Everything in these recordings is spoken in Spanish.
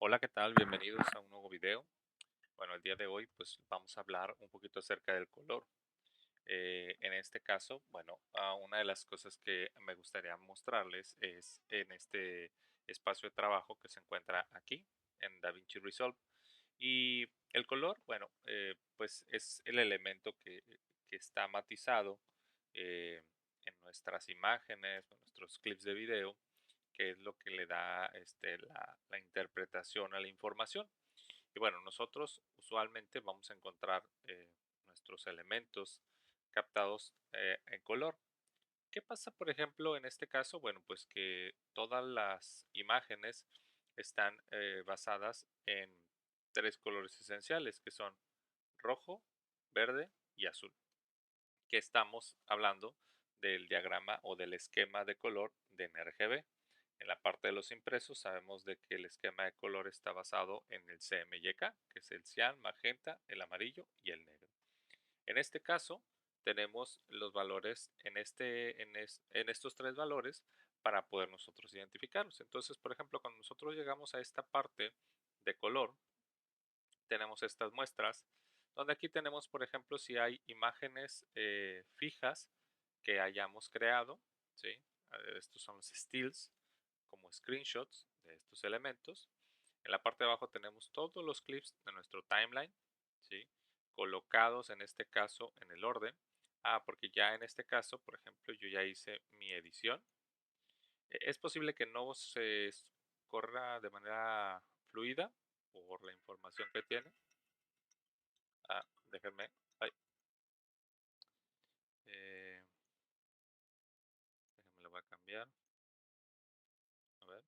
Hola, ¿qué tal? Bienvenidos a un nuevo video. Bueno, el día de hoy pues vamos a hablar un poquito acerca del color. En este caso, bueno, una de las cosas que me gustaría mostrarles es en este espacio de trabajo que se encuentra aquí en DaVinci Resolve. Y el color, bueno, pues es el elemento que está matizado eh, en nuestras imágenes, en nuestros clips de video, que es lo que le da la interpretación a la información. Y bueno, nosotros usualmente vamos a encontrar nuestros elementos captados en color. ¿Qué pasa, por ejemplo, en este caso? Bueno, pues que todas las imágenes están basadas en tres colores esenciales, que son rojo, verde y azul, que estamos hablando del diagrama o del esquema de color de NRGB. En la parte de los impresos sabemos de que el esquema de color está basado en el CMYK, que es el cian, magenta, el amarillo y el negro. En este caso tenemos los valores en estos tres valores para poder nosotros identificarlos. Entonces, por ejemplo, cuando nosotros llegamos a esta parte de color, tenemos estas muestras, donde aquí tenemos, por ejemplo, si hay imágenes fijas que hayamos creado, ¿sí? Estos son los stills, como screenshots de estos elementos. En la parte de abajo tenemos todos los clips de nuestro timeline, ¿sí? Colocados en este caso en el orden. Porque ya en este caso, por ejemplo, yo ya hice mi edición. Es posible que no se corra de manera fluida por la información que tiene. Déjenme. Ay, eh, déjenme lo voy a cambiar. A ver,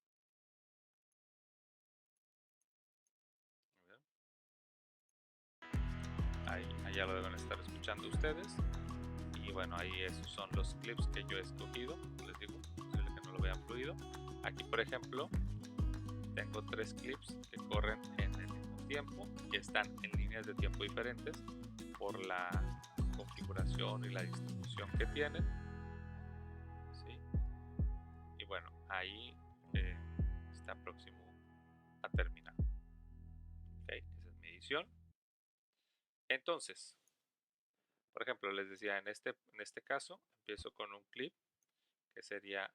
a ver. Ahí ya lo deben estar escuchando ustedes. Y bueno, ahí esos son los clips que yo he escogido. Les digo, es posible que no lo vean fluido. Aquí, por ejemplo, tengo tres clips que corren en el mismo tiempo y están en líneas de tiempo diferentes por la configuración y la distribución que tienen, ¿sí? Y bueno, ahí eh, está próximo a terminar. ¿Okay? Esa es mi edición. Entonces, por ejemplo, les decía, en este caso, empiezo con un clip que sería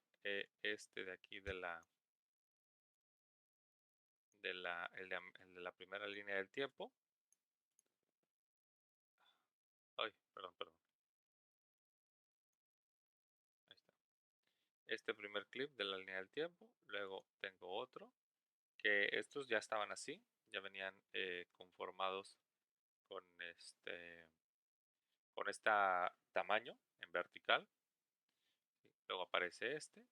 este de aquí el de la primera línea del tiempo. Ay, perdón, perdón. Ahí está. Este primer clip de la línea del tiempo. Luego tengo otro, que estos ya estaban así, ya venían conformados con este tamaño en vertical. Luego aparece este.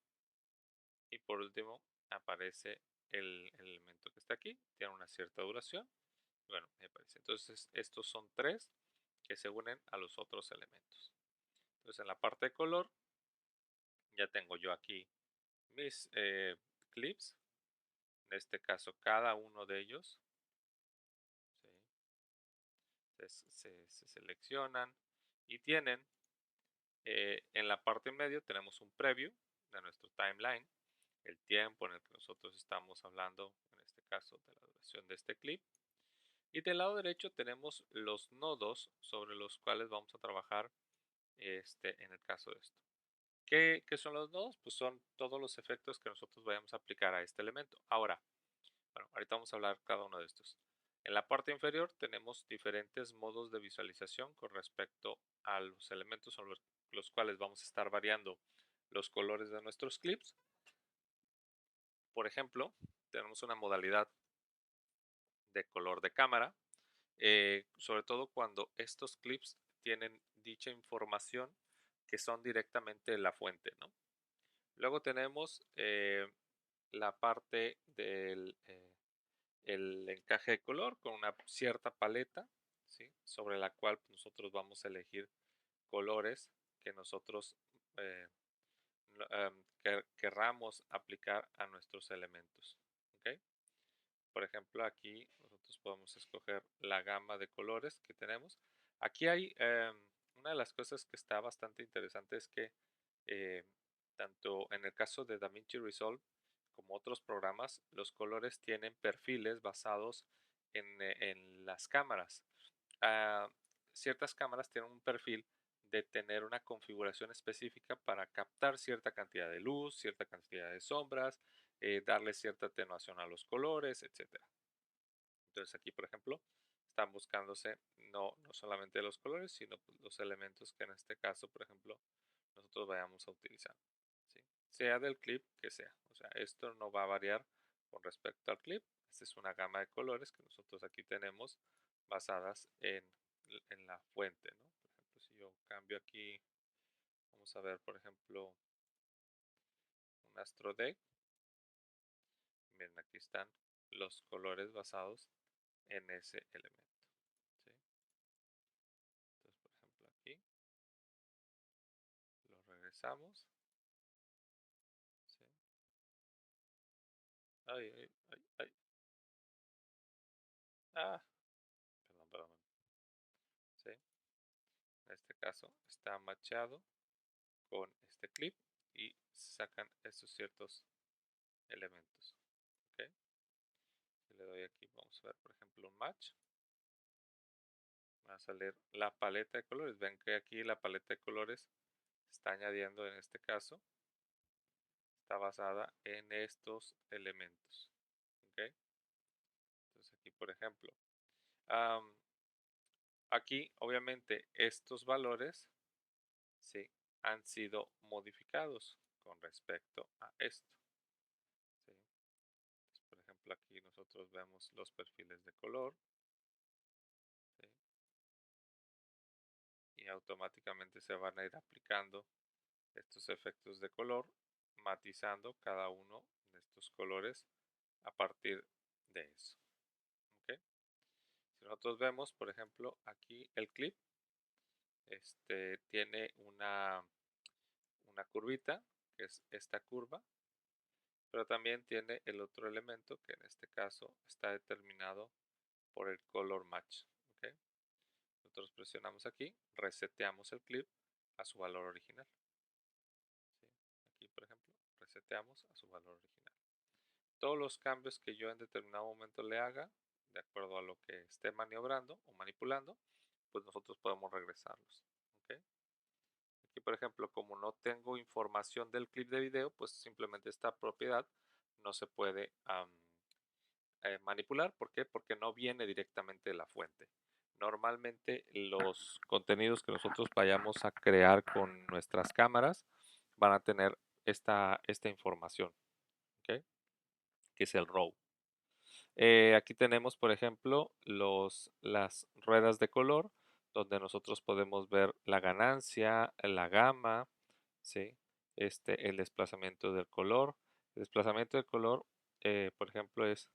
Y por último aparece el elemento que está aquí. Tiene una cierta duración. Bueno, me parece. Entonces, estos son tres que se unen a los otros elementos. Entonces, en la parte de color, ya tengo yo aquí mis clips. En este caso, cada uno de ellos ¿sí? se seleccionan y tienen en la parte en medio tenemos un preview de nuestro timeline, el tiempo en el que nosotros estamos hablando, en este caso de la duración de este clip. Y del lado derecho tenemos los nodos sobre los cuales vamos a trabajar en el caso de esto. ¿Qué son los nodos? Pues son todos los efectos que nosotros vayamos a aplicar a este elemento. Ahora, bueno, ahorita vamos a hablar cada uno de estos. En la parte inferior tenemos diferentes modos de visualización con respecto a los elementos sobre los cuales vamos a estar variando los colores de nuestros clips. Por ejemplo, tenemos una modalidad de color de cámara, sobre todo cuando estos clips tienen dicha información que son directamente de la fuente, ¿no? Luego tenemos la parte del el encaje de color con una cierta paleta, ¿sí? Sobre la cual nosotros vamos a elegir colores que nosotros eh, querramos aplicar a nuestros elementos. ¿Okay? Por ejemplo, aquí nosotros podemos escoger la gama de colores que tenemos. Aquí hay una de las cosas que está bastante interesante es que eh, tanto en el caso de DaVinci Resolve como otros programas, los colores tienen perfiles basados en las cámaras. Ah, Ciertas cámaras tienen un perfil de tener una configuración específica para captar cierta cantidad de luz, cierta cantidad de sombras, darle cierta atenuación a los colores, etcétera. Entonces aquí, por ejemplo, están buscándose no solamente los colores, sino pues, los elementos que en este caso, por ejemplo, nosotros vayamos a utilizar. ¿Sí? Sea del clip que sea. O sea, esto no va a variar con respecto al clip. Esta es una gama de colores que nosotros aquí tenemos basadas en la fuente, ¿no? Por ejemplo, si yo cambio aquí, vamos a ver, por ejemplo, un Astro Deck. Miren, aquí están los colores basados en ese elemento. ¿Sí? Entonces, por ejemplo, aquí lo regresamos. ¿Sí? Ay, ay, ay, ay. Ah, perdón, perdón. ¿Sí? En este caso está machado con este clip y sacan estos ciertos elementos. ¿Ok? Si le doy aquí, vamos a ver, por ejemplo, un match. Va a salir la paleta de colores. Ven que aquí la paleta de colores está añadiendo, en este caso, está basada en estos elementos. ¿Ok? Entonces aquí, por ejemplo, aquí obviamente estos valores, sí, han sido modificados con respecto a esto. ¿Sí? Entonces, por ejemplo, aquí nosotros vemos los perfiles de color. ¿Sí? Y automáticamente se van a ir aplicando estos efectos de color, matizando cada uno de estos colores a partir de eso. ¿Ok? Si nosotros vemos, por ejemplo, aquí el clip tiene una curvita, que es esta curva, pero también tiene el otro elemento que en este caso está determinado por el color match. ¿Ok? Nosotros presionamos aquí, reseteamos el clip a su valor original. ¿Sí? Aquí, por ejemplo, reseteamos a su valor original. Todos los cambios que yo en determinado momento le haga, de acuerdo a lo que esté maniobrando o manipulando, pues nosotros podemos regresarlos. ¿Ok? Aquí, por ejemplo, como no tengo información del clip de video, pues simplemente esta propiedad no se puede manipular. ¿Por qué? Porque no viene directamente de la fuente. Normalmente los contenidos que nosotros vayamos a crear con nuestras cámaras van a tener esta información, ¿ok? Que es el RAW. Aquí tenemos, por ejemplo, las ruedas de color, donde nosotros podemos ver la ganancia, la gama, ¿sí? El desplazamiento del color. El desplazamiento del color, por ejemplo, es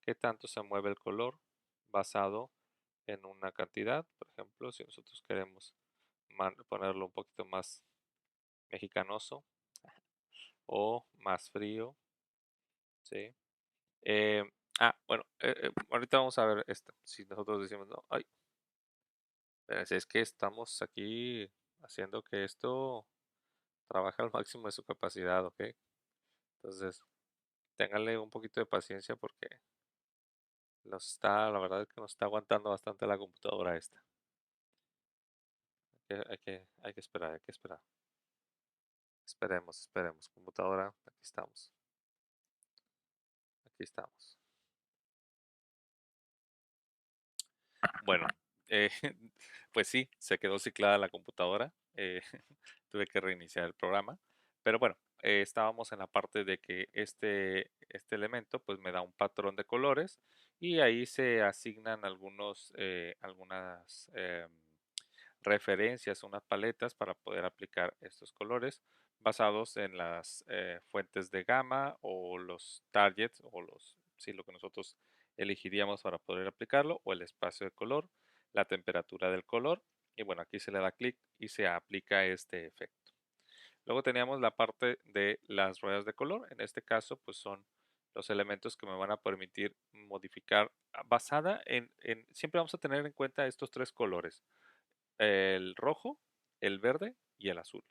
qué tanto se mueve el color basado en una cantidad. Por ejemplo, si nosotros queremos ponerlo un poquito más mexicanoso o más frío, ¿sí? Eh, bueno, ahorita vamos a ver esto. Si nosotros decimos, no, ay, es que estamos aquí haciendo que esto trabaje al máximo de su capacidad, ¿ok? Entonces, ténganle un poquito de paciencia porque la verdad es que nos está aguantando bastante la computadora esta. Hay que esperar, hay que esperar. Esperemos. Computadora, aquí estamos. Aquí estamos. Bueno, eh, pues sí, se quedó ciclada la computadora. Tuve que reiniciar el programa. Pero bueno, estábamos en la parte de que este elemento pues me da un patrón de colores y ahí se asignan algunas referencias, unas paletas para poder aplicar estos colores basados en las fuentes de gama o los targets o sí, lo que nosotros elegiríamos para poder aplicarlo o el espacio de color, la temperatura del color y bueno, aquí se le da clic y se aplica este efecto. Luego teníamos la parte de las ruedas de color, en este caso pues son los elementos que me van a permitir modificar basada siempre vamos a tener en cuenta estos tres colores, el rojo, el verde y el azul.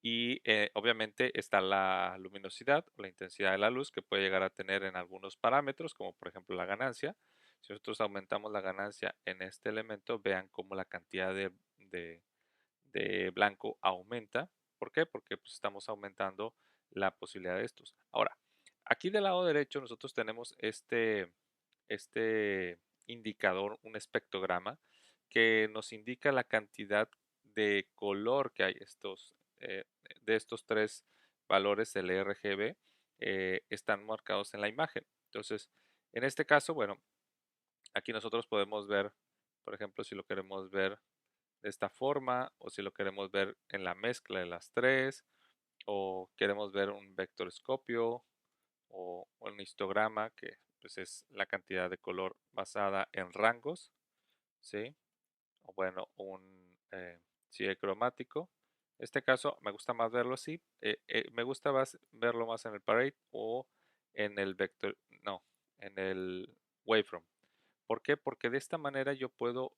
Y obviamente está la luminosidad o la intensidad de la luz que puede llegar a tener en algunos parámetros, como por ejemplo la ganancia. Si nosotros aumentamos la ganancia en este elemento, vean cómo la cantidad de blanco aumenta. ¿Por qué? Porque pues, estamos aumentando la posibilidad de estos. Ahora, aquí del lado derecho nosotros tenemos este indicador, un espectrograma, que nos indica la cantidad de color que hay de estos tres valores, el RGB, están marcados en la imagen. Entonces, en este caso, bueno, aquí nosotros podemos ver, por ejemplo, si lo queremos ver de esta forma o si lo queremos ver en la mezcla de las tres o queremos ver un vectorscopio o un histograma que pues es la cantidad de color basada en rangos, ¿sí? O bueno, un CIE cromático. En este caso me gusta más verlo así, me gusta más verlo más en el parade o en el vector, no, en el waveform. ¿Por qué? Porque de esta manera yo puedo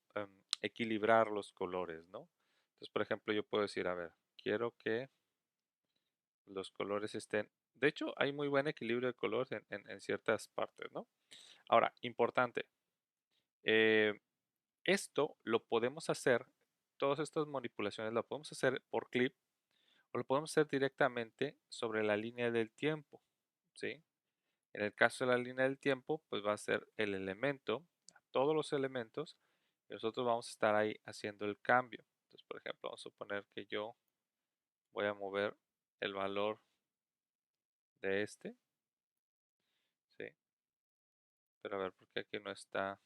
equilibrar los colores, ¿no? Entonces, por ejemplo, yo puedo decir, a ver, quiero que los colores estén... De hecho, hay muy buen equilibrio de colores en ciertas partes, ¿no? Ahora, importante, eh, esto lo podemos hacer, todas estas manipulaciones lo podemos hacer por clip o lo podemos hacer directamente sobre la línea del tiempo, ¿sí? En el caso de la línea del tiempo, pues va a ser el elemento, todos los elementos, y nosotros vamos a estar ahí haciendo el cambio. Entonces, por ejemplo, vamos a suponer que yo voy a mover el valor de este, ¿sí? Pero a ver, ¿por qué aquí no está,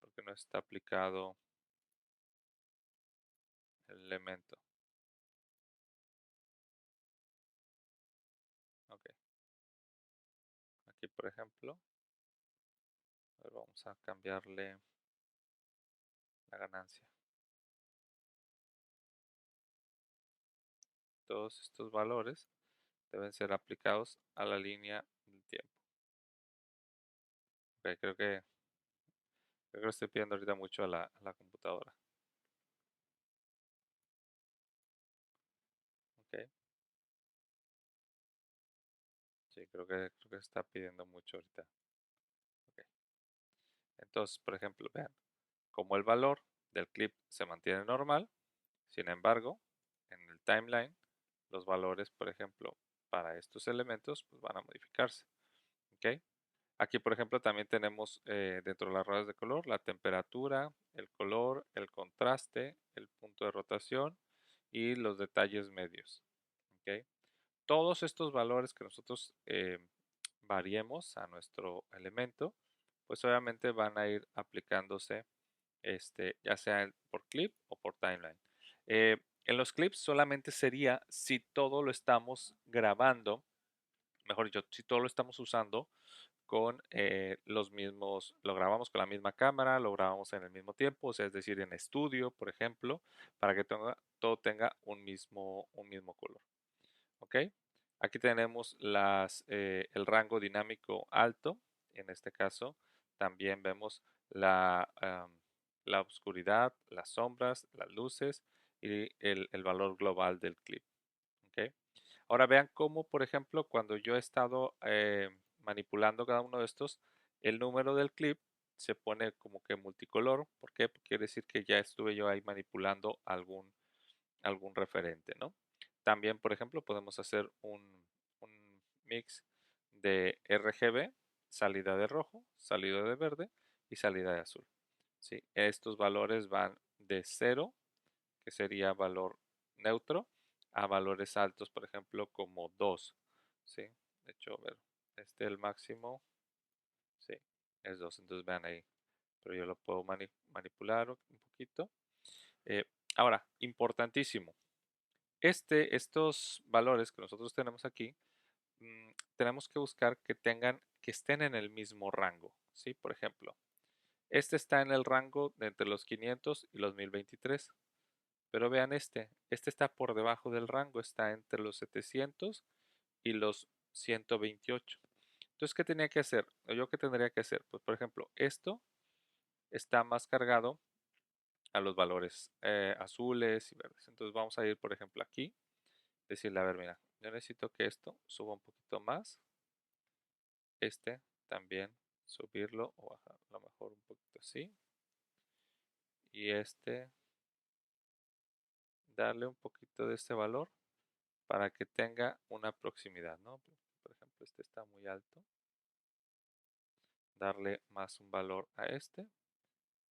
porque no está aplicado el elemento? Ok, aquí por ejemplo, a ver, vamos a cambiarle la ganancia. Todos estos valores deben ser aplicados a la línea del tiempo. Ok, creo que le estoy pidiendo ahorita mucho a la computadora. Ok, sí, creo que está pidiendo mucho ahorita. Ok, entonces, por ejemplo, vean, como el valor del clip se mantiene normal, sin embargo, en el timeline, los valores, por ejemplo, para estos elementos, pues van a modificarse. Ok, aquí, por ejemplo, también tenemos dentro de las ruedas de color la temperatura, el color, el contraste, el punto de rotación y los detalles medios. ¿Ok? Todos estos valores que nosotros variemos a nuestro elemento, pues obviamente van a ir aplicándose ya sea por clip o por timeline. En los clips solamente sería si todo lo estamos grabando, mejor dicho, si todo lo estamos usando con los mismos, lo grabamos con la misma cámara, lo grabamos en el mismo tiempo, o sea, es decir, en estudio, por ejemplo, para que todo tenga un mismo color. ¿Ok? Aquí tenemos el rango dinámico alto, en este caso también vemos la oscuridad, las sombras, las luces y el valor global del clip. ¿Ok? Ahora vean cómo, por ejemplo, cuando yo he estado manipulando cada uno de estos, el número del clip se pone como que multicolor. ¿Por qué? Porque quiere decir que ya estuve yo ahí manipulando algún referente, ¿no? También, por ejemplo, podemos hacer un mix de RGB, salida de rojo, salida de verde y salida de azul. ¿Sí? Estos valores van de 0, que sería valor neutro, a valores altos, por ejemplo, como 2. ¿Sí? De hecho, a ver, el máximo, sí, es 2. Entonces vean ahí, pero yo lo puedo manipular un poquito. Eh, Ahora, importantísimo, estos valores que nosotros tenemos aquí, tenemos que buscar que estén en el mismo rango, ¿sí? Por ejemplo, este está en el rango de entre los 500 y los 1023, pero vean este está por debajo del rango, está entre los 700 y los 128. Entonces, ¿qué tenía que hacer? ¿O yo qué tendría que hacer? Pues, por ejemplo, esto está más cargado a los valores azules y verdes. Entonces vamos a ir, por ejemplo, aquí, decirle, a ver, mira, yo necesito que esto suba un poquito más, este también subirlo o bajarlo a lo mejor un poquito así, y este darle un poquito de este valor para que tenga una proximidad, ¿no? Por ejemplo, este está muy alto, darle más un valor a este.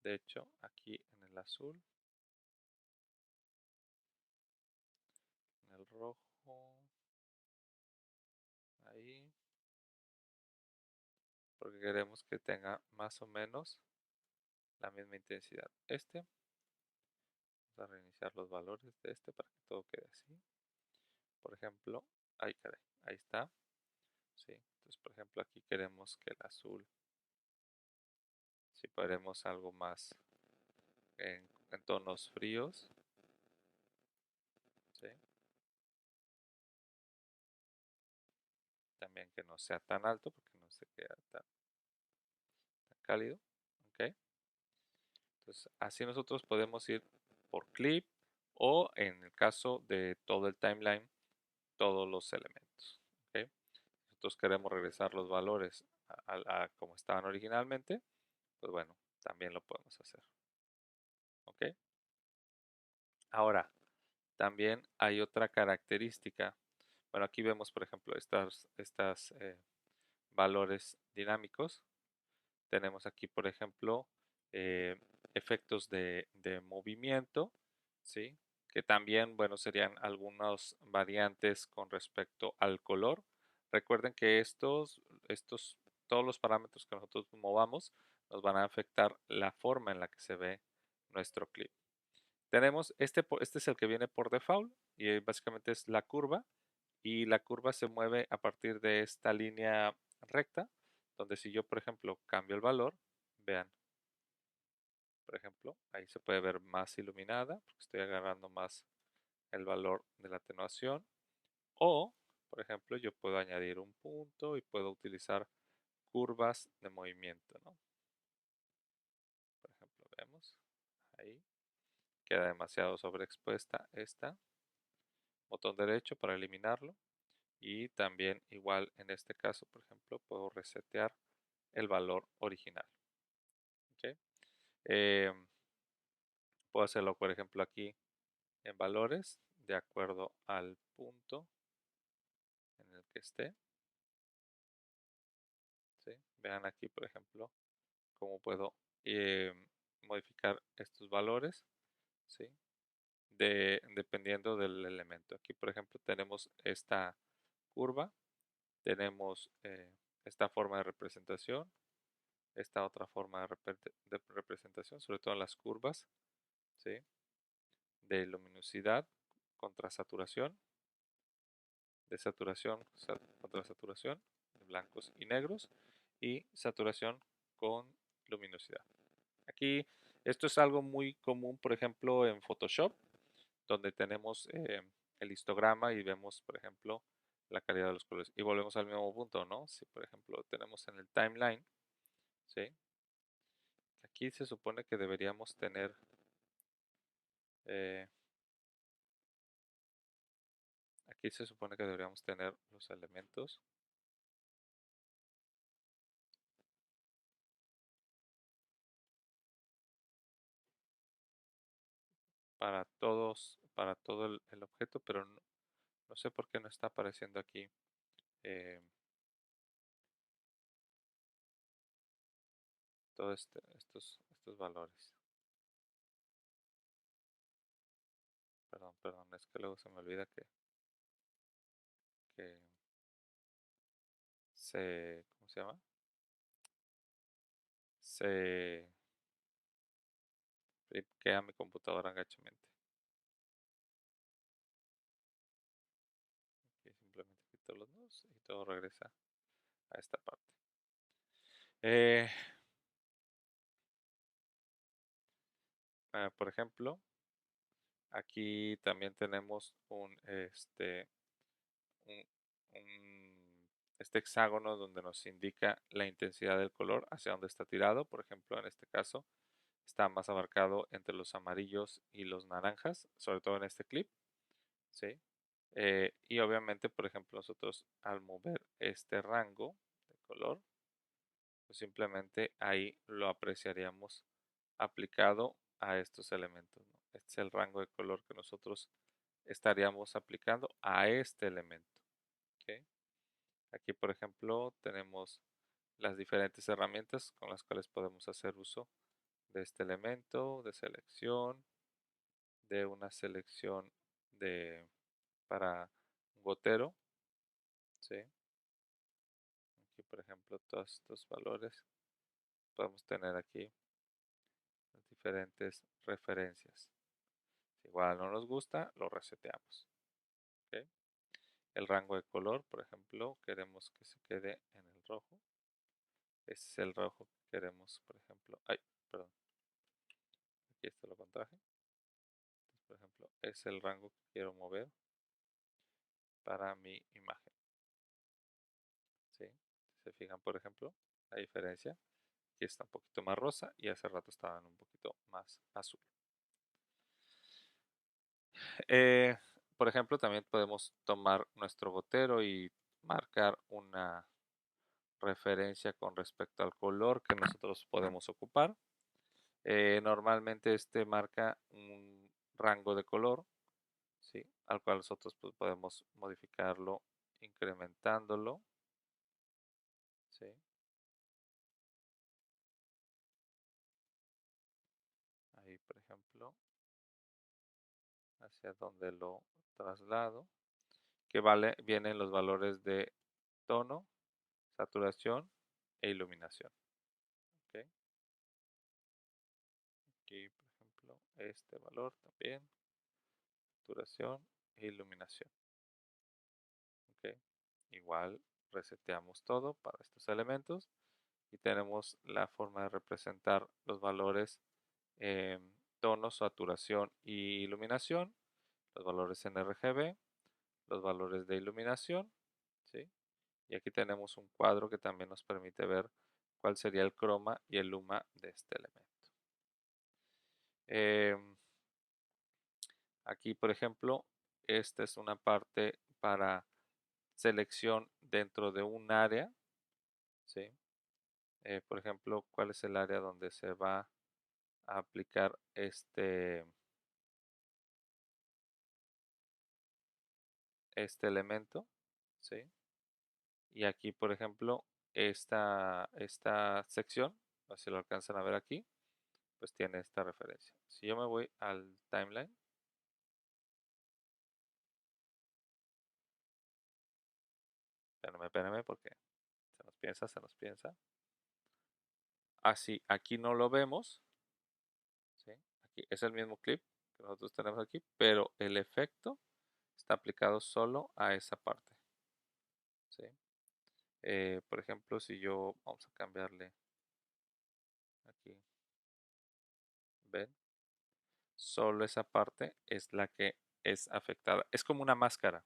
De hecho, aquí en el azul, en el rojo, ahí, porque queremos que tenga más o menos la misma intensidad. Vamos a reiniciar los valores de este para que todo quede así. Por ejemplo, ahí, caray, ahí está. Sí, entonces por ejemplo aquí queremos que el azul, si ponemos algo más en tonos fríos, ¿sí? También que no sea tan alto porque no se queda tan cálido, ¿ok? Entonces así nosotros podemos ir por clip o en el caso de todo el timeline, todos los elementos, ¿ok? Nosotros queremos regresar los valores a como estaban originalmente, pues bueno, también lo podemos hacer, ¿ok? Ahora, también hay otra característica. Bueno, aquí vemos, por ejemplo, estas valores dinámicos. Tenemos aquí, por ejemplo, eh, efectos de movimiento, ¿sí? Que también, bueno, serían algunas variantes con respecto al color. Recuerden que todos los parámetros que nosotros movamos nos van a afectar la forma en la que se ve nuestro clip. Tenemos este es el que viene por default y básicamente es la curva y la curva se mueve a partir de esta línea recta, donde si yo, por ejemplo, cambio el valor, vean, por ejemplo, ahí se puede ver más iluminada porque estoy agarrando más el valor de la atenuación o, por ejemplo, yo puedo añadir un punto y puedo utilizar curvas de movimiento, ¿no? Por ejemplo, vemos ahí, queda demasiado sobreexpuesta esta, botón derecho para eliminarlo. Y también igual en este caso, por ejemplo, puedo resetear el valor original. ¿Ok? Eh, Puedo hacerlo, por ejemplo, aquí en valores, de acuerdo al punto en el que esté. ¿Sí? Vean aquí, por ejemplo, cómo puedo eh, modificar estos valores. ¿Sí? Dependiendo del elemento. Aquí, por ejemplo, tenemos esta curva, tenemos esta forma de representación, esta otra forma de representación, sobre todo en las curvas, ¿sí? De luminosidad contra saturación, de saturación contra saturación, de blancos y negros, y saturación con luminosidad. Aquí esto es algo muy común, por ejemplo, en Photoshop, donde tenemos el histograma y vemos, por ejemplo, la calidad de los colores. Y volvemos al mismo punto, ¿no? Si, por ejemplo, tenemos en el timeline, ¿sí? Aquí se supone que deberíamos tener eh, aquí se supone que deberíamos tener los elementos para para todo el objeto, pero no sé por qué no está apareciendo aquí eh, todos estos valores. Perdón, es que luego se me olvida que ¿cómo se llama? Se queda mi computadora gachamente. Y simplemente quito los nodos y todo regresa a esta parte. Eh, por ejemplo, aquí también tenemos un, este hexágono donde nos indica la intensidad del color hacia dónde está tirado. Por ejemplo, en este caso, está más abarcado entre los amarillos y los naranjas, sobre todo en este clip, ¿sí? Y obviamente, por ejemplo, nosotros al mover este rango de color, pues simplemente ahí lo apreciaríamos aplicado a estos elementos, ¿no? Este es el rango de color que nosotros estaríamos aplicando a este elemento. ¿Ok? Aquí, por ejemplo, tenemos las diferentes herramientas con las cuales podemos hacer uso de este elemento, de selección, de una selección de, para un gotero, ¿sí? Aquí, por ejemplo, todos estos valores podemos tener aquí las diferentes referencias. Si igual no nos gusta, lo reseteamos. ¿Ok? El rango de color, por ejemplo, queremos que se quede en el rojo. Ese es el rojo que queremos, por ejemplo. Ay, perdón. Aquí está lo contraje. Entonces, por ejemplo, es el rango que quiero mover para mi imagen. ¿Sí? Si se fijan, por ejemplo, la diferencia. Aquí está un poquito más rosa y hace rato estaban un poquito más azul. Eh, por ejemplo, también podemos tomar nuestro gotero y marcar una referencia con respecto al color que nosotros podemos ocupar. Normalmente este marca un rango de color, ¿sí? Al cual nosotros pues, podemos modificarlo incrementándolo, ¿sí? Ahí, por ejemplo, hacia donde lo traslado, que vienen los valores de tono, saturación e iluminación. ¿Ok? Aquí, por ejemplo, este valor también, saturación e iluminación. ¿Ok? Igual reseteamos todo para estos elementos y tenemos la forma de representar los valores tono, saturación y iluminación, los valores en RGB, los valores de iluminación, ¿sí? Y aquí tenemos un cuadro que también nos permite ver cuál sería el croma y el luma de este elemento. Em, Aquí, por ejemplo, esta es una parte para selección dentro de un área, ¿sí? Por ejemplo, ¿cuál es el área donde se va a aplicar este elemento? ¿Sí? Y aquí, por ejemplo, esta sección, no sé si lo alcanzan a ver aquí, pues tiene esta referencia. Si yo me voy al timeline, espérenme porque se nos piensa. Así, aquí no lo vemos, ¿sí? Aquí es el mismo clip que nosotros tenemos aquí, pero el efecto está aplicado solo a esa parte, ¿sí? Por ejemplo, si yo, vamos a cambiarle aquí, ven, solo esa parte es la que es afectada. Es como una máscara,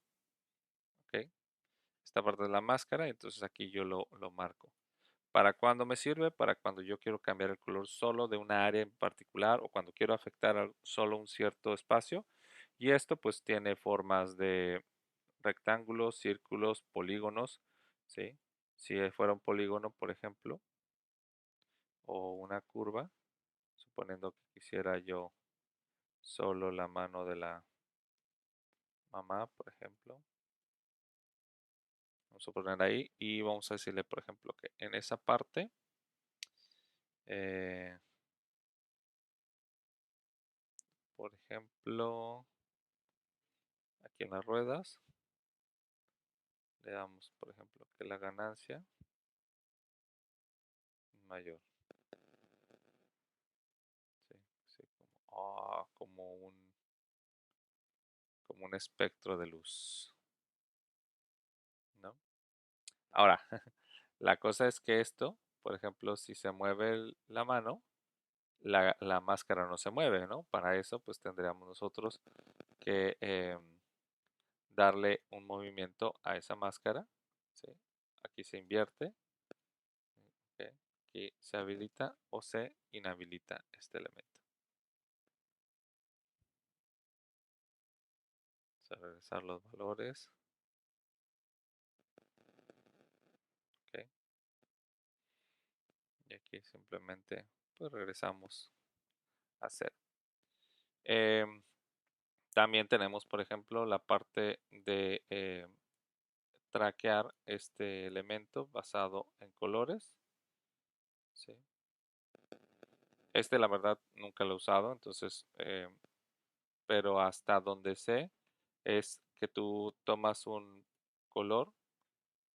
¿ok? Esta parte de la máscara, entonces aquí yo lo marco. ¿Para cuándo me sirve? Para cuando yo quiero cambiar el color solo de una área en particular o cuando quiero afectar solo un cierto espacio. Y esto pues tiene formas de rectángulos, círculos, polígonos, ¿sí? Si fuera un polígono, por ejemplo, o una curva, suponiendo que quisiera yo solo la mano de la mamá, por ejemplo, vamos a poner ahí y vamos a decirle, por ejemplo, que en esa parte, eh, por ejemplo, aquí en las ruedas, le damos, por ejemplo, que la ganancia mayor, ¿sí? Sí, como un espectro de luz, ¿no? Ahora, la cosa es que esto, por ejemplo, si se mueve la mano, la máscara no se mueve, ¿no? Para eso, pues tendríamos nosotros que darle un movimiento a esa máscara, ¿sí? Aquí se invierte, ¿ok? aquí se habilita o se inhabilita este elemento. Vamos a regresar los valores. Ok. Y aquí simplemente pues regresamos a cero. También tenemos, por ejemplo, la parte de traquear este elemento basado en colores. ¿Sí? Este, la verdad, nunca lo he usado, entonces, pero hasta donde sé es que tú tomas un color,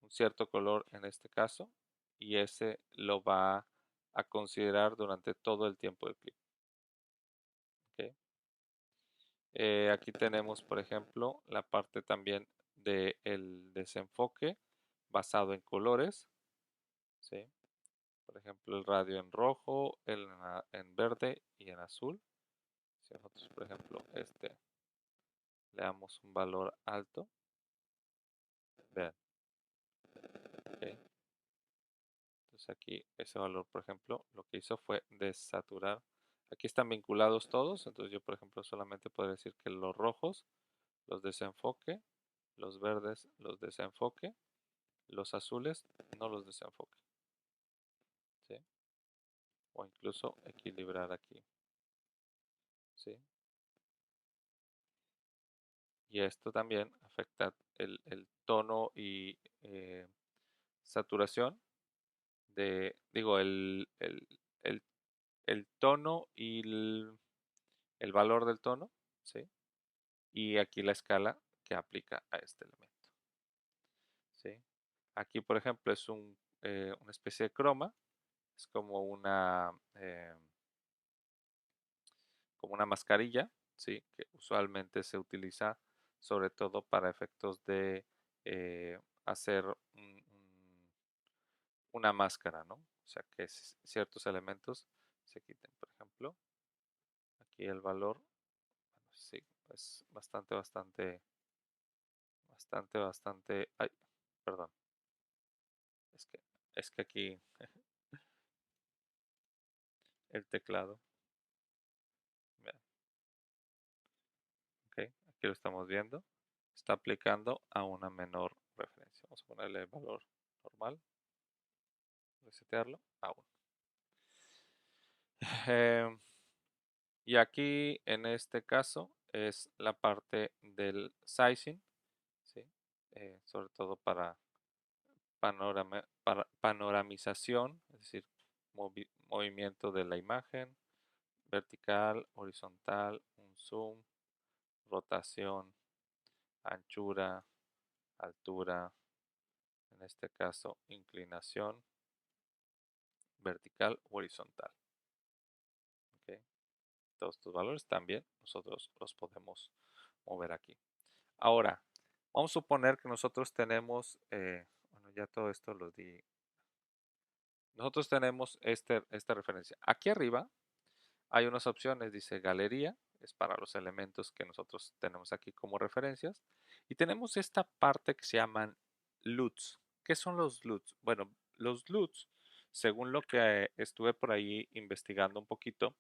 un cierto color en este caso, y ese lo va a considerar durante todo el tiempo del clip. ¿Ok? Aquí tenemos, por ejemplo, la parte también del desenfoque basado en colores. ¿Sí? Por ejemplo, el radio en rojo, en verde y en azul. Si nosotros, por ejemplo, le damos un valor alto, vean, ¿ok? Entonces aquí ese valor, por ejemplo, lo que hizo fue desaturar. Aquí están vinculados todos, entonces yo, por ejemplo, solamente podría decir que los rojos los desenfoque, los verdes los desenfoque, los azules no los desenfoque, ¿sí? O incluso equilibrar aquí, ¿sí? Y esto también afecta el tono y saturación digo, el- el tono y el valor del tono, ¿sí? Y aquí la escala que aplica a este elemento, ¿sí? Aquí, por ejemplo, es una especie de croma, es como una mascarilla, ¿sí? Que usualmente se utiliza sobre todo para efectos de hacer una máscara, ¿no? O sea, que ciertos elementos se quiten. Por ejemplo, aquí el valor, bueno, sí, es bastante, ay, perdón, es que, es que aquí el teclado, vean, ok, aquí lo estamos viendo, está aplicando a una menor referencia. Vamos a ponerle el valor normal, resetearlo a 1. Y aquí en este caso es la parte del sizing, ¿sí? Sobre todo para panoramización, es decir, movimiento de la imagen, vertical, horizontal, un zoom, rotación, anchura, altura, en este caso inclinación, vertical o horizontal. ¿Ok? Todos estos valores también nosotros los podemos mover aquí. Ahora, vamos a suponer que nosotros tenemos, bueno, ya todo esto lo di. Nosotros tenemos esta referencia. Aquí arriba hay unas opciones, dice galería, es para los elementos que nosotros tenemos aquí como referencias. Y tenemos esta parte que se llaman LUTs. ¿Qué son los LUTs? Bueno, los LUTs, según lo que estuve por ahí investigando un poquito,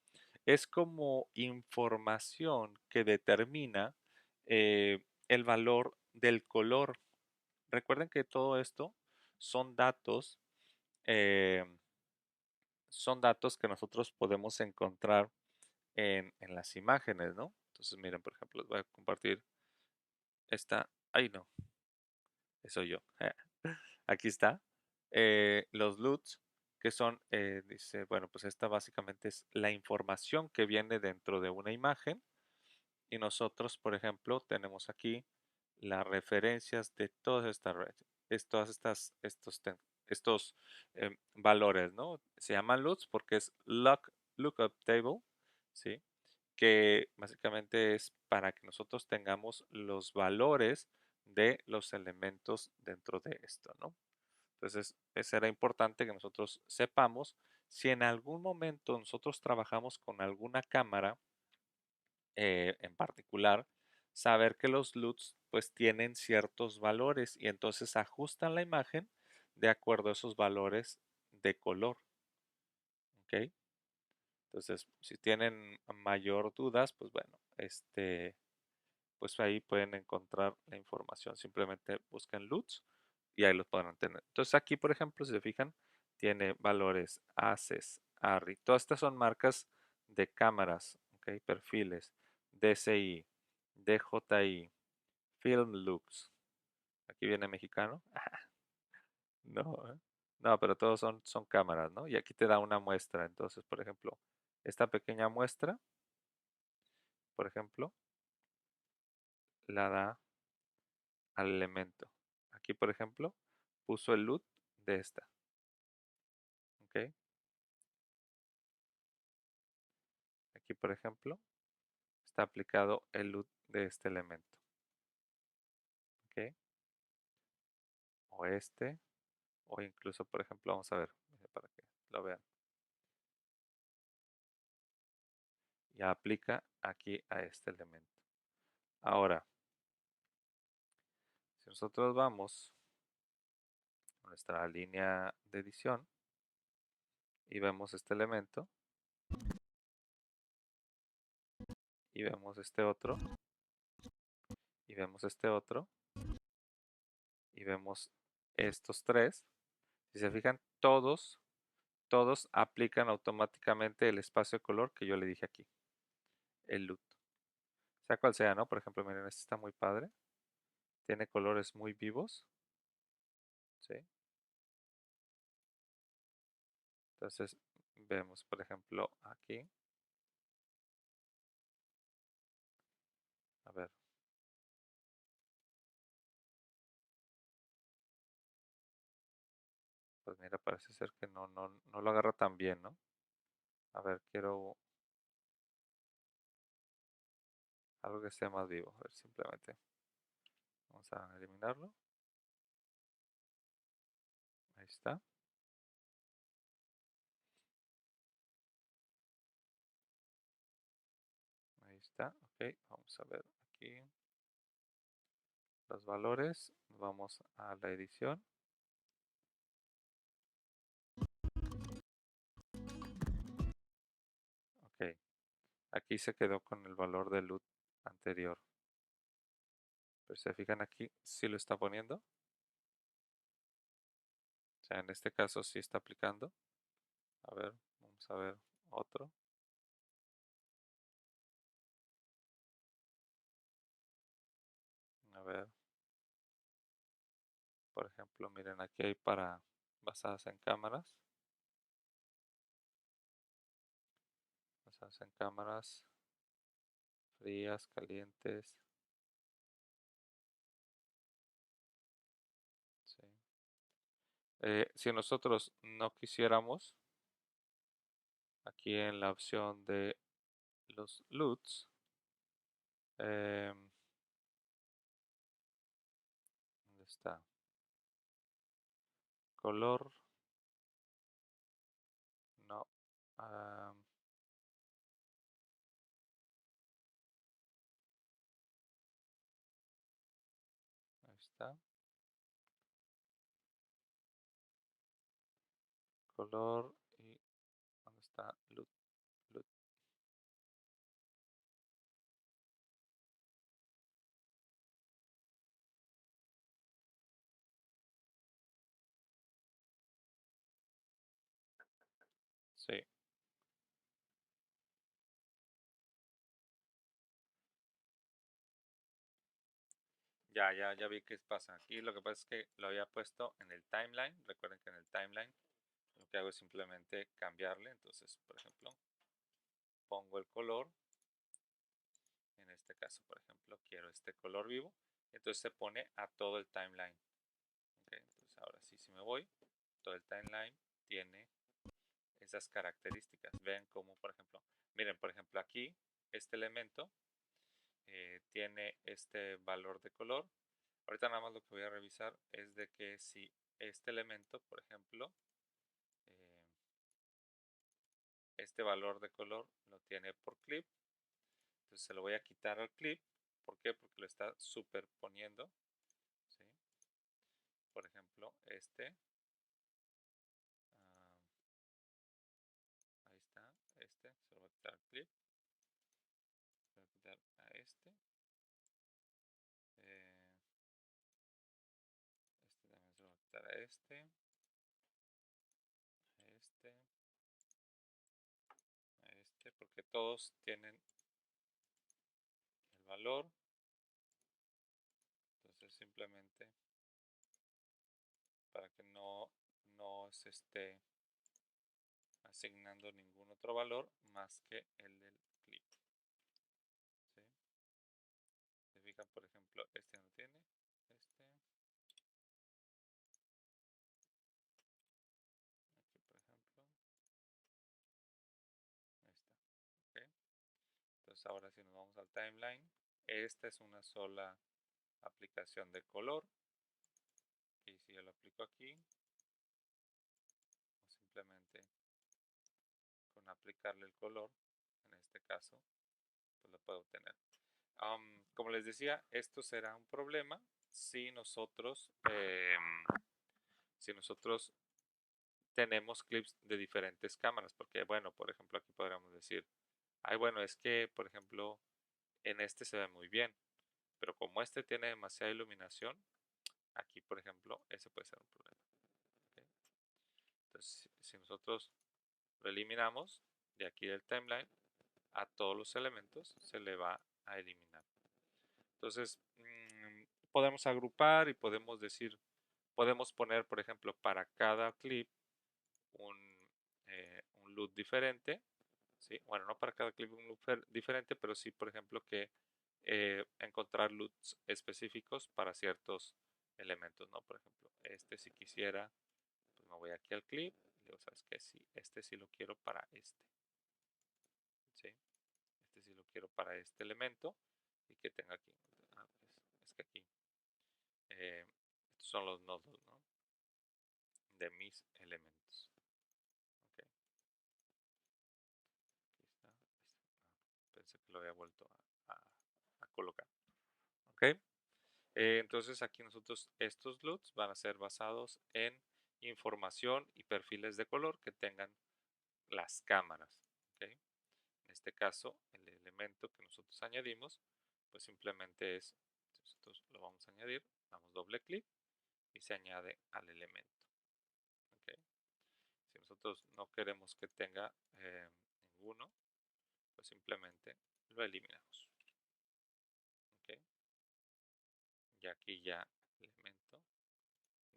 es como información que determina el valor del color. Recuerden que todo esto son datos, eh, son datos que nosotros podemos encontrar en las imágenes, ¿no? Entonces, miren, por ejemplo, les voy a compartir esta. Ay, no, eso yo. Aquí está. Los LUTs, que son, dice, bueno, pues esta básicamente es la información que viene dentro de una imagen. Y nosotros, por ejemplo, tenemos aquí las referencias de todas estas estos valores, ¿no? Se llaman LUTs porque es Lookup Table, ¿sí? Que básicamente es para que nosotros tengamos los valores de los elementos dentro de esto, ¿no? Entonces, será importante que nosotros sepamos si en algún momento nosotros trabajamos con alguna cámara en particular, saber que los LUTs pues tienen ciertos valores y entonces ajustan la imagen de acuerdo a esos valores de color. ¿ok? Entonces, si tienen mayor dudas, pues bueno, pues ahí pueden encontrar la información. Simplemente busquen LUTs y ahí los podrán tener. Entonces aquí, por ejemplo, si se fijan, tiene valores ACES, ARRI. Todas estas son marcas de cámaras, ¿ok? Perfiles, DCI, DJI, Filmlux. Aquí viene mexicano. No, no, pero todos son cámaras, ¿no? Y aquí te da una muestra. Entonces, por ejemplo, esta pequeña muestra, por ejemplo, la da al elemento. Aquí, por ejemplo, puso el LUT de esta. ¿Ok? Aquí, por ejemplo, está aplicado el LUT de este elemento. ¿Ok? O este, o incluso, por ejemplo, vamos a ver, para que lo vean. Ya aplica aquí a este elemento. Ahora, si nosotros vamos a nuestra línea de edición y vemos este elemento y vemos este otro y vemos este otro y vemos estos tres, si se fijan, todos aplican automáticamente el espacio de color que yo le dije aquí, el LUT. Sea cual sea, ¿no? Por ejemplo, miren, este está muy padre. Tiene colores muy vivos. ¿Sí? Entonces, vemos, por ejemplo, aquí. A ver. Pues mira, parece ser que no lo agarra tan bien, ¿no? A ver, quiero algo que sea más vivo. A ver, simplemente vamos a eliminarlo. Ahí está. Ahí está. Ok, vamos a ver aquí los valores. Vamos a la edición. Ok, aquí se quedó con el valor del LUT anterior. Pero si se fijan aquí, sí lo está poniendo. O sea, en este caso sí está aplicando. A ver, vamos a ver otro. A ver, por ejemplo, miren, aquí hay para basadas en cámaras. Basadas en cámaras frías, calientes. Sí. Si nosotros no quisiéramos, aquí en la opción de los LUTs, ¿dónde está? Color, no. ah, Ahí está. Color y ¿dónde está? LUT, LUT. Sí. Ya vi qué pasa. Aquí lo que pasa es que lo había puesto en el timeline. Recuerden que en el timeline lo que hago es simplemente cambiarle. Entonces, por ejemplo, pongo el color. En este caso, por ejemplo, quiero este color vivo. Entonces se pone a todo el timeline. Ok, entonces ahora sí, si me voy, todo el timeline tiene esas características. Vean cómo, por ejemplo, miren, por ejemplo, aquí este elemento tiene este valor de color. Ahorita nada más lo que voy a revisar es de que si este elemento, por ejemplo, eh, este valor de color lo tiene por clip, entonces se lo voy a quitar al clip. ¿Por qué? Porque lo está superponiendo. ¿Sí? Por ejemplo, este, este, porque todos tienen el valor. Entonces simplemente para que no se esté asignando ningún otro valor más que el del clip. ¿Sí? Se fijan, por ejemplo, este no tiene, aquí por ejemplo, ¿ok? Entonces ahora si nos vamos al timeline, esta es una sola aplicación de color, y si yo lo aplico aquí, o simplemente con aplicarle el color, en este caso, pues lo puedo obtener. Como les decía, esto será un problema si nosotros tenemos clips de diferentes cámaras, porque bueno, por ejemplo, aquí podríamos decir, ay, bueno, es que, por ejemplo, en este se ve muy bien, pero como este tiene demasiada iluminación, aquí, por ejemplo, ese puede ser un problema. ¿Ok? Entonces, si nosotros lo eliminamos de aquí del timeline, a todos los elementos se le va a eliminar. Entonces, podemos agrupar y podemos decir, podemos poner, por ejemplo, para cada clip un LUT diferente. ¿Sí? Bueno, no para cada clip un loop diferente, pero sí, por ejemplo, que encontrar loops específicos para ciertos elementos, ¿no? Por ejemplo, si quisiera, pues me voy aquí al clip y digo, ¿sabes qué? Sí, sí lo quiero para ¿sí? Sí lo quiero para este elemento y que tenga aquí. Pues, es que aquí estos son los nodos, ¿no? De mis elementos. ¿Ok? Aquí está. Pensé que lo había vuelto a colocar. ¿Ok? Entonces aquí nosotros estos LUTs van a ser basados en información y perfiles de color que tengan las cámaras. ¿Ok? En este caso, el elemento que nosotros añadimos, pues simplemente es, nosotros lo vamos a añadir, damos doble clic y se añade al elemento. ¿Ok? Si nosotros no queremos que tenga ninguno, pues simplemente lo eliminamos. ¿Ok? Y aquí ya el elemento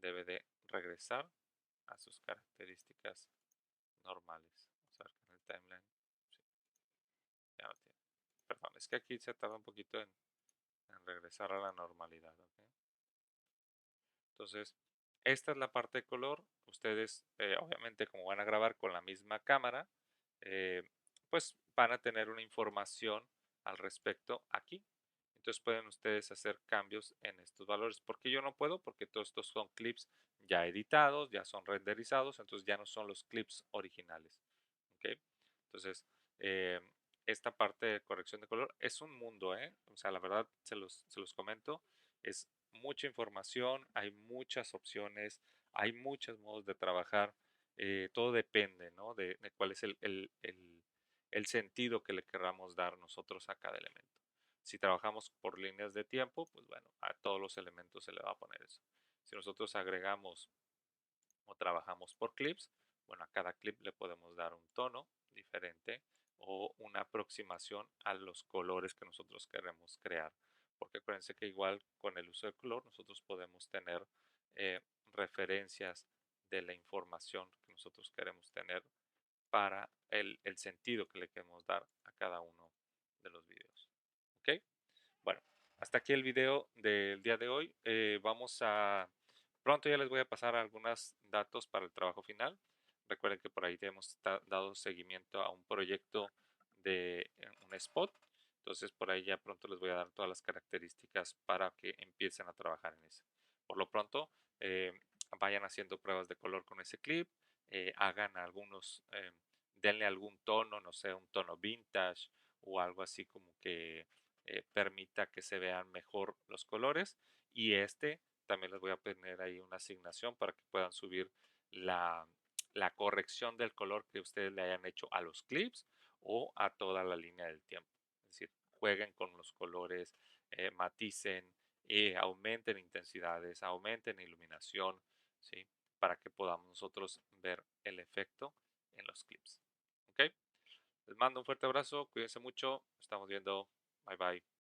debe de regresar a sus características normales. Vamos a ver que en el timeline, sí, ya lo tiene. Perdón, es que aquí se tarda un poquito en regresar a la normalidad. ¿Ok? Entonces, esta es la parte de color. Ustedes, obviamente, como van a grabar con la misma cámara, eh, pues van a tener una información al respecto aquí. Entonces pueden ustedes hacer cambios en estos valores. ¿Por qué yo no puedo? Porque todos estos son clips ya editados, ya son renderizados, entonces ya no son los clips originales. ¿Ok? Entonces, eh, esta parte de corrección de color es un mundo, ¿eh? O sea, la verdad se los comento, es mucha información, hay muchas opciones, hay muchos modos de trabajar, todo depende, ¿no? De cuál es el sentido que le queramos dar nosotros a cada elemento. Si trabajamos por líneas de tiempo, pues bueno, a todos los elementos se le va a poner eso. Si nosotros agregamos o trabajamos por clips, bueno, a cada clip le podemos dar un tono diferente o una aproximación a los colores que nosotros queremos crear. Porque acuérdense que igual con el uso de color nosotros podemos tener referencias de la información que nosotros queremos tener para el sentido que le queremos dar a cada uno de los videos. ¿Ok? Bueno, hasta aquí el video del día de hoy. Pronto ya les voy a pasar algunos datos para el trabajo final. Recuerden que por ahí hemos dado seguimiento a un proyecto de un spot. Entonces por ahí ya pronto les voy a dar todas las características para que empiecen a trabajar en eso. Por lo pronto, eh, vayan haciendo pruebas de color con ese clip. Hagan denle algún tono, no sé, un tono vintage o algo así como que permita que se vean mejor los colores. Y también les voy a poner ahí una asignación para que puedan subir la, la corrección del color que ustedes le hayan hecho a los clips o a toda la línea del tiempo. Es decir, jueguen con los colores, maticen, aumenten intensidades, aumenten iluminación, ¿sí? para que podamos nosotros ver el efecto en los clips. ¿Ok? Les mando un fuerte abrazo, cuídense mucho, estamos viendo, bye bye.